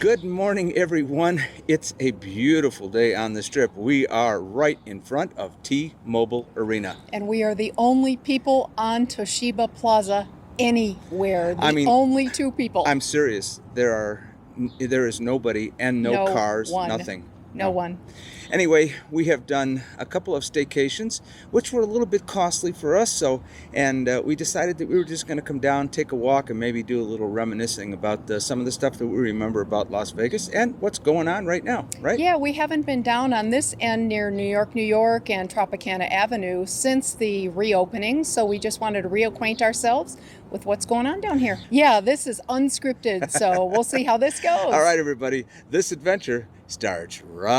Good morning, everyone. It's a beautiful day on the Strip. We are right in front of T-Mobile Arena. And we are the only people on Toshiba Plaza anywhere. Only two people. I'm serious. There is nobody and no cars, nothing. No one. Anyway, we have done a couple of staycations, which were a little bit costly for us. And we decided that we were just going to come down, take a walk, and maybe do a little reminiscing about some of the stuff that we remember about Las Vegas and what's going on right now, right? Yeah, we haven't been down on this end near New York, and Tropicana Avenue since the reopening. So we just wanted to reacquaint ourselves with what's going on down here. Yeah, this is unscripted, so we'll see how this goes. All right, everybody, this adventure starts right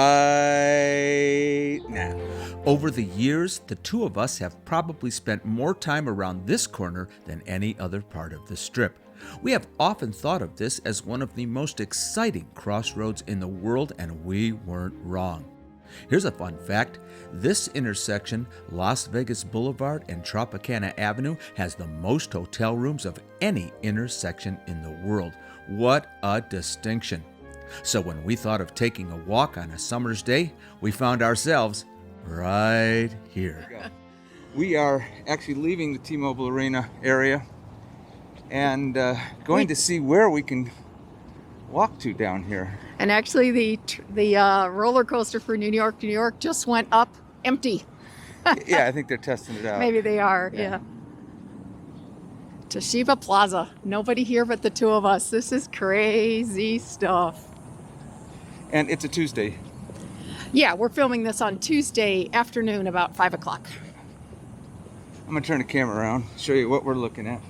now. Over the years, the two of us have probably spent more time around this corner than any other part of the Strip. We have often thought of this as one of the most exciting crossroads in the world, and we weren't wrong. Here's a fun fact. This intersection, Las Vegas Boulevard and Tropicana Avenue, has the most hotel rooms of any intersection in the world. What a distinction. So when we thought of taking a walk on a summer's day, we found ourselves right here. We are actually leaving the T-Mobile Arena area and going to see where we can walk to down here. And actually the roller coaster for New York just went up empty. Yeah, I think they're testing it out. Maybe they are, yeah. Toshiba Plaza. Nobody here but the two of us. This is crazy stuff. And it's a Tuesday. Yeah, we're filming this on Tuesday afternoon about 5 o'clock. I'm going to turn the camera around, show you what we're looking at.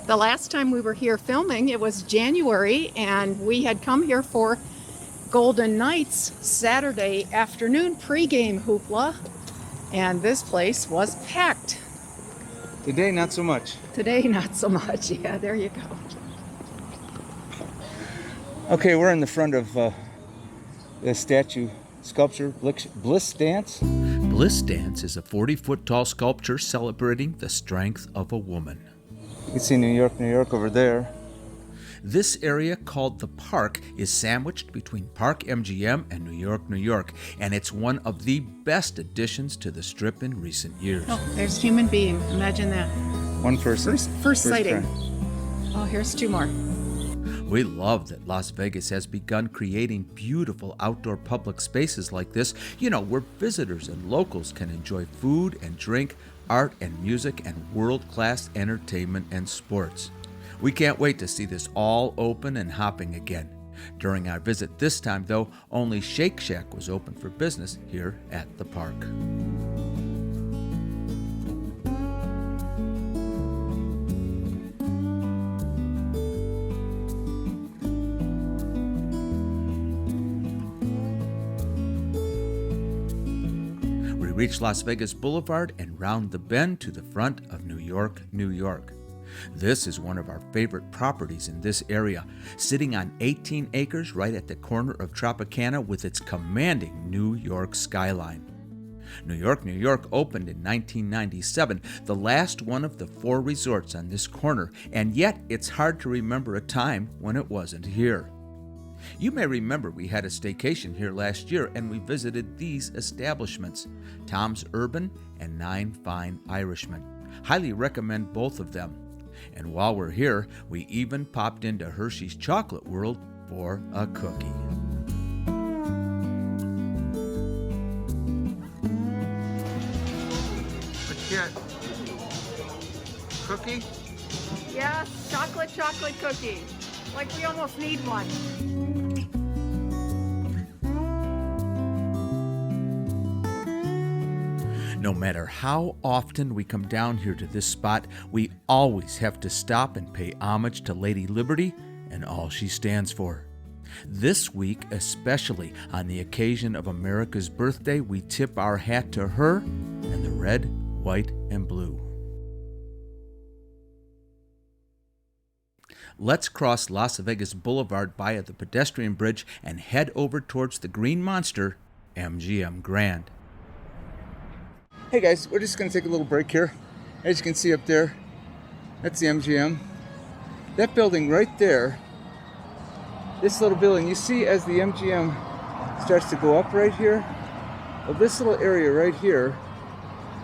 The last time we were here filming, it was January, and we had come here for Golden Knights Saturday afternoon pregame hoopla, and this place was packed. Today, not so much. Today, not so much. Yeah, there you go. Okay, we're in the front of the statue sculpture, Bliss Dance. Bliss Dance is a 40-foot tall sculpture celebrating the strength of a woman. You can see New York over there. This area, called the Park, is sandwiched between Park MGM and New York, and it's one of the best additions to the Strip in recent years. Oh, there's a human being. Imagine that. One person. First sighting. Try. Oh, here's two more. We love that Las Vegas has begun creating beautiful outdoor public spaces like this, where visitors and locals can enjoy food and drink, art and music, and world-class entertainment and sports. We can't wait to see this all open and hopping again. During our visit this time, though, only Shake Shack was open for business here at the park. We reach Las Vegas Boulevard and round the bend to the front of New York. This is one of our favorite properties in this area, sitting on 18 acres right at the corner of Tropicana with its commanding New York skyline. New York opened in 1997, the last one of the 4 resorts on this corner, and yet it's hard to remember a time when it wasn't here. You may remember we had a staycation here last year and we visited these establishments, Tom's Urban and 9 Fine Irishmen. Highly recommend both of them. And while we're here, we even popped into Hershey's Chocolate World for a cookie. What you got? Cookie? Yes, chocolate cookie. Like we almost need one. No matter how often we come down here to this spot, we always have to stop and pay homage to Lady Liberty and all she stands for. This week, especially on the occasion of America's birthday, we tip our hat to her and the red, white, and blue. Let's cross Las Vegas Boulevard via the Pedestrian Bridge and head over towards the Green Monster, MGM Grand. Hey guys, we're just going to take a little break here. As you can see up there, that's the MGM. that building right there, this little building, you see as the MGM starts to go up right here, well, this little area right here,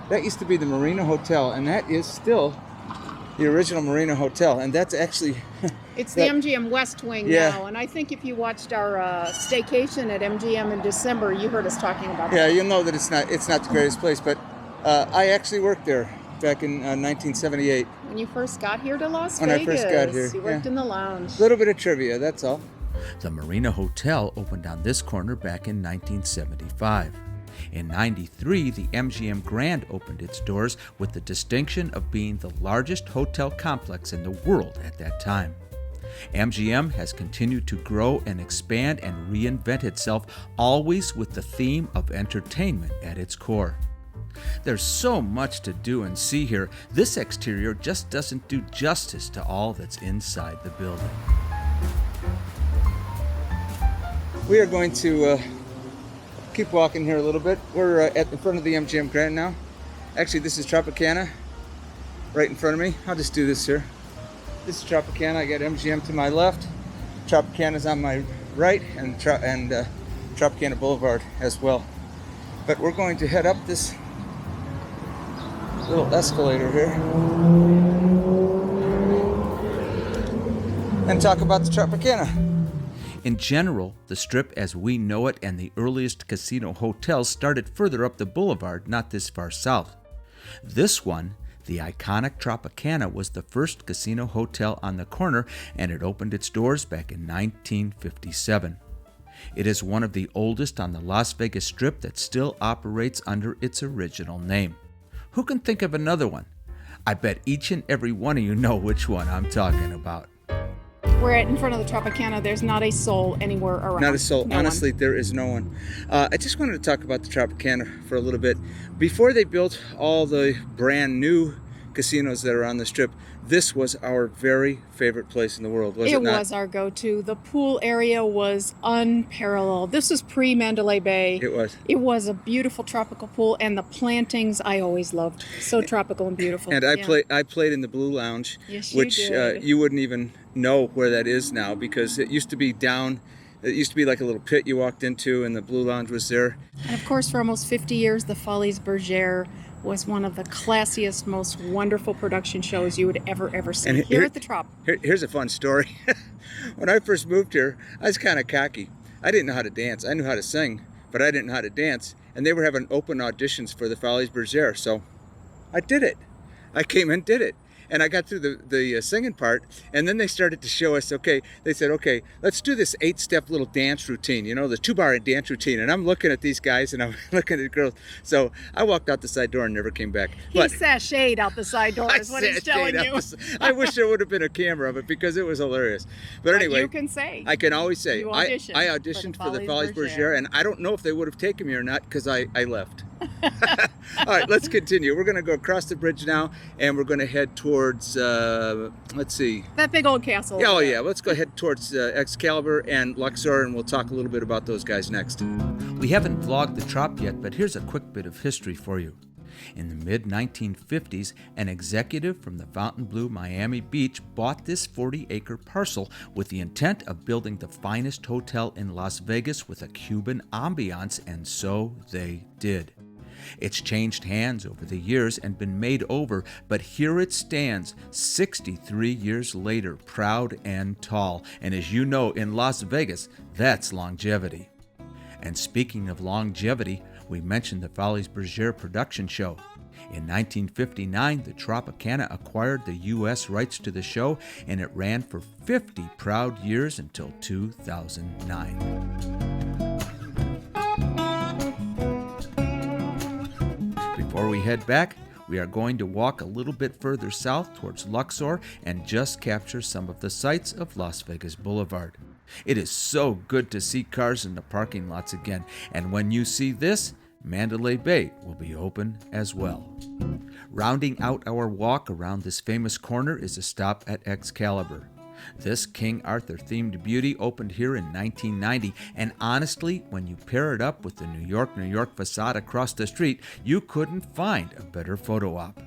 that used to be the Marina Hotel, and that is still the original Marina Hotel, and that's actually It's the MGM West Wing now, and I think if you watched our staycation at MGM in December, you heard us talking about that. Yeah, you'll know that it's not the greatest place, but I actually worked there back in 1978. When you first got here to Las When Vegas, I first got here, you worked in the lounge. A little bit of trivia, that's all. The Marina Hotel opened on this corner back in 1975. In 93, the MGM Grand opened its doors with the distinction of being the largest hotel complex in the world at that time. MGM has continued to grow and expand and reinvent itself, always with the theme of entertainment at its core. There's so much to do and see here, this exterior just doesn't do justice to all that's inside the building. We are going to keep walking here a little bit. We're at the front of the MGM Grand now. Actually, this is Tropicana right in front of me. I'll just do this here. This is Tropicana. I got MGM to my left. Tropicana's on my right, and Tropicana Boulevard as well. But we're going to head up this little escalator here and talk about the Tropicana. In general, the Strip as we know it and the earliest casino hotels started further up the boulevard, not this far south. This one, the iconic Tropicana, was the first casino hotel on the corner, and it opened its doors back in 1957. It is one of the oldest on the Las Vegas Strip that still operates under its original name. Who can think of another one? I bet each and every one of you know which one I'm talking about. We're in front of the Tropicana. There's not a soul anywhere around. Not a soul. No Honestly, one. there is no one. I just wanted to talk about the Tropicana for a little bit. Before they built all the brand new casinos that are on the Strip, this was our very favorite place in the world, was it not? It was our go-to. The pool area was unparalleled. This was pre-Mandalay Bay. It was. It was a beautiful tropical pool, and the plantings I always loved. So tropical and beautiful. And I played in the Blue Lounge, Yes, you which did. You wouldn't even know where that is now, because it used to be down. It used to be like a little pit you walked into, and the Blue Lounge was there. And of course, for almost 50 years, the Folies Bergère was one of the classiest, most wonderful production shows you would ever see And here at the Trop. Here's a fun story. When I first moved here, I was kind of cocky. I didn't know how to dance. I knew how to sing, but I didn't know how to dance. And they were having open auditions for the Folies Bergère, so I did it. I came and did it. And I got through the singing part, and then they started to show us, they said, let's do this 8-step little dance routine, the 2-bar dance routine. And I'm looking at these guys, and I'm looking at the girls. So I walked out the side door and never came back. He sashayed out the side door is what he's telling you. I wish there would have been a camera of it, because it was hilarious. But anyway, you can say. I can always say, You I auditioned auditioned for the Folies Bergère. Bergère, and I don't know if they would have taken me or not, because I left. All right, let's continue. We're going to go across the bridge now, and we're going to head towards, let's see. That big old castle. Oh, yeah. Let's go head towards Excalibur and Luxor, and we'll talk a little bit about those guys next. We haven't vlogged the Trop yet, but here's a quick bit of history for you. In the mid-1950s, an executive from the Fontainebleau Miami Beach bought this 40-acre parcel with the intent of building the finest hotel in Las Vegas with a Cuban ambiance, and so they did. It's changed hands over the years and been made over, but here it stands 63 years later, proud and tall. And as you know, in Las Vegas, that's longevity. And speaking of longevity, we mentioned the Folies Bergère production show. In 1959, the Tropicana acquired the U.S. rights to the show, and it ran for 50 proud years until 2009. Before we head back, we are going to walk a little bit further south towards Luxor and just capture some of the sights of Las Vegas Boulevard. It is so good to see cars in the parking lots again, and when you see this, Mandalay Bay will be open as well. Rounding out our walk around this famous corner is a stop at Excalibur. This King Arthur themed beauty opened here in 1990, and honestly, when you pair it up with the New York facade across the street, you couldn't find a better photo op.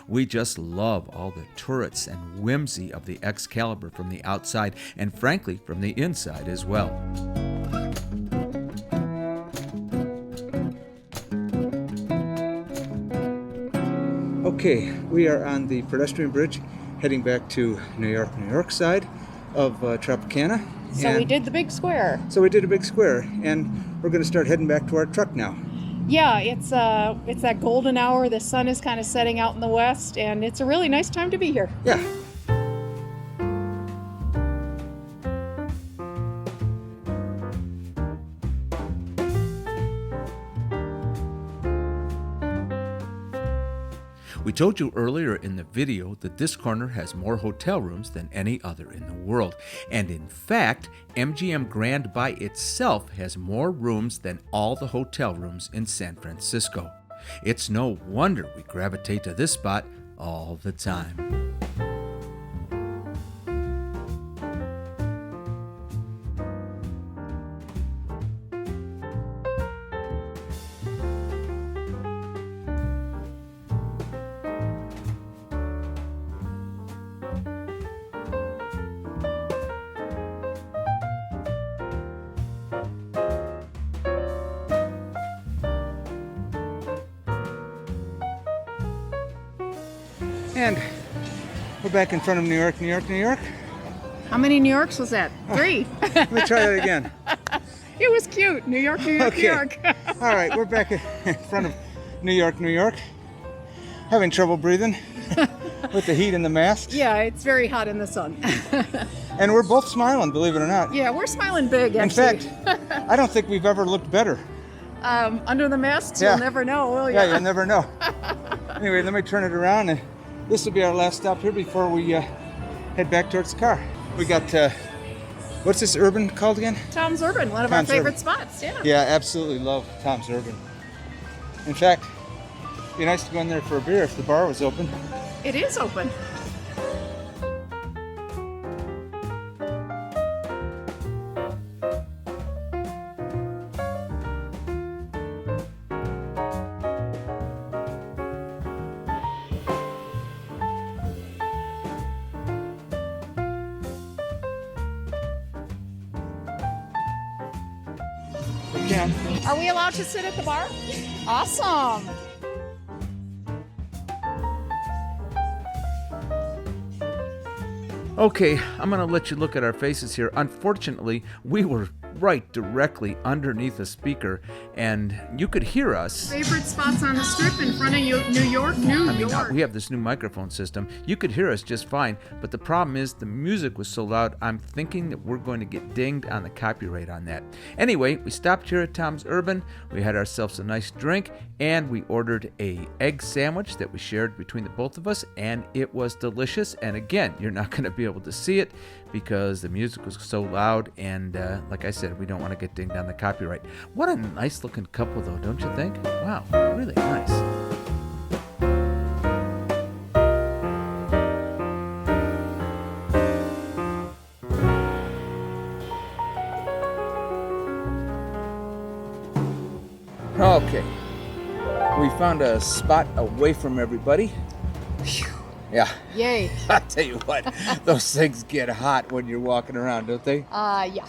We just love all the turrets and whimsy of the Excalibur from the outside, and frankly, from the inside as well. Okay, we are on the Pedestrian Bridge, heading back to New York side of Tropicana. So we did the big square. So we did a big square, and we're going to start heading back to our truck now. Yeah, it's that golden hour. The sun is kind of setting out in the west, and it's a really nice time to be here. Yeah. We told you earlier in the video that this corner has more hotel rooms than any other in the world. And in fact, MGM Grand by itself has more rooms than all the hotel rooms in San Francisco. It's no wonder we gravitate to this spot all the time. And we're back in front of New York. How many New Yorks was that? 3. Let me try that again. It was cute. New York, New York, Okay. New York. All right, we're back in front of New York. Having trouble breathing with the heat and the mask. Yeah, it's very hot in the sun. And we're both smiling, believe it or not. Yeah, we're smiling big, In actually. fact, I don't think we've ever looked better. Under the masks, Yeah. you'll never know, will you? Yeah, you'll never know. Anyway, let me turn it around, and this will be our last stop here before we head back towards the car. We got, what's this urban called again? Tom's Urban, one of Tom's our favorite Urban. spots. Yeah. Yeah, absolutely love Tom's Urban. In fact, it'd be nice to go in there for a beer if the bar was open. It is open. We can. Are we allowed to sit at the bar? Awesome. Okay, I'm going to let you look at our faces here. Unfortunately, we were right directly underneath a speaker, and you could hear us. Favorite spots on the strip in front of New York, New York. We have this new microphone system. You could hear us just fine, but the problem is the music was so loud, I'm thinking that we're going to get dinged on the copyright on that. Anyway, we stopped here at Tom's Urban. We had ourselves a nice drink, and we ordered a egg sandwich that we shared between the both of us, and it was delicious. And again, you're not going to be able to see it because the music was so loud, and like I said, we don't want to get dinged on the copyright. What a nice looking couple though, don't you think? Wow, really nice. Okay, we found a spot away from everybody. Yeah, Yay. I tell you what, those things get hot when you're walking around, don't they? Yeah.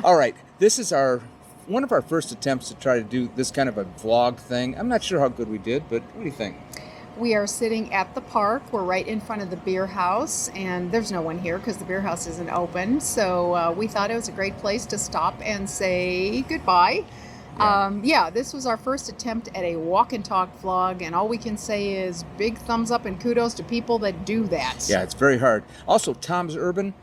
All right, this is one of our first attempts to try to do this kind of a vlog thing. I'm not sure how good we did, but what do you think? We are sitting at the park. We're right in front of the beer house, and there's no one here because the beer house isn't open. So we thought it was a great place to stop and say goodbye. Yeah, this was our first attempt at a walk and talk vlog, and all we can say is big thumbs up and kudos to people that do that. Yeah, it's very hard. Also, Tom's Urban,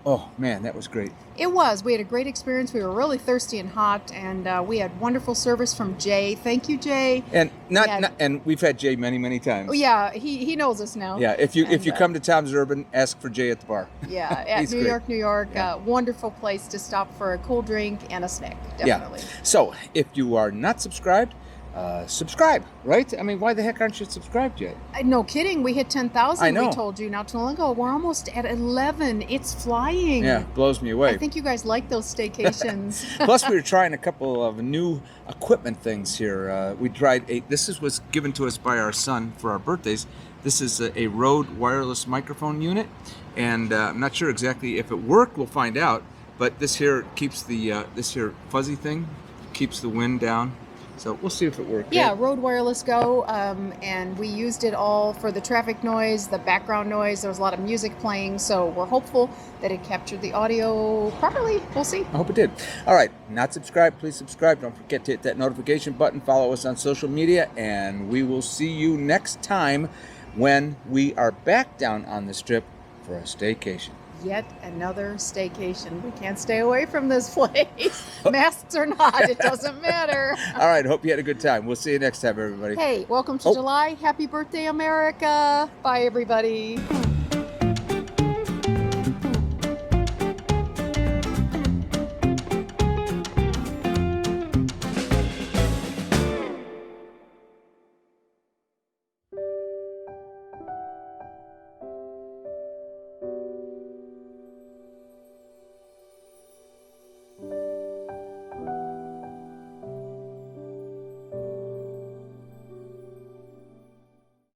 oh man, that was great. It was. We had a great experience. We were really thirsty and hot, and we had wonderful service from Jay. Thank you, Jay. And and we've had Jay many times. Oh yeah, he knows us now. Yeah, if you come to Tom's Urban, ask for Jay at the bar. Yeah, at New York. Yeah. Wonderful place to stop for a cool drink and a snack. Definitely. Yeah. So if you are not subscribed, subscribe, right? I mean, why the heck aren't you subscribed yet? No kidding. We hit 10,000. I know. We told you not too long ago. We're almost at 11. It's flying. Yeah, blows me away. I think you guys like those staycations. Plus, we were trying a couple of new equipment things here. We tried this was given to us by our son for our birthdays. This is a Rode wireless microphone unit, and I'm not sure exactly if it worked. We'll find out. But this here keeps the this here fuzzy thing keeps the wind down. So we'll see if it works. Yeah, Rode Wireless Go, and we used it all for the traffic noise, the background noise. There was a lot of music playing, so we're hopeful that it captured the audio properly. We'll see. I hope it did. All right, not subscribed, please subscribe. Don't forget to hit that notification button. Follow us on social media, and we will see you next time when we are back down on the Strip for a staycation. Yet another staycation. We can't stay away from this place. Masks or not, it doesn't matter. All right, hope you had a good time. We'll see you next time, everybody. Hey, welcome to July. Happy birthday, America. Bye, everybody.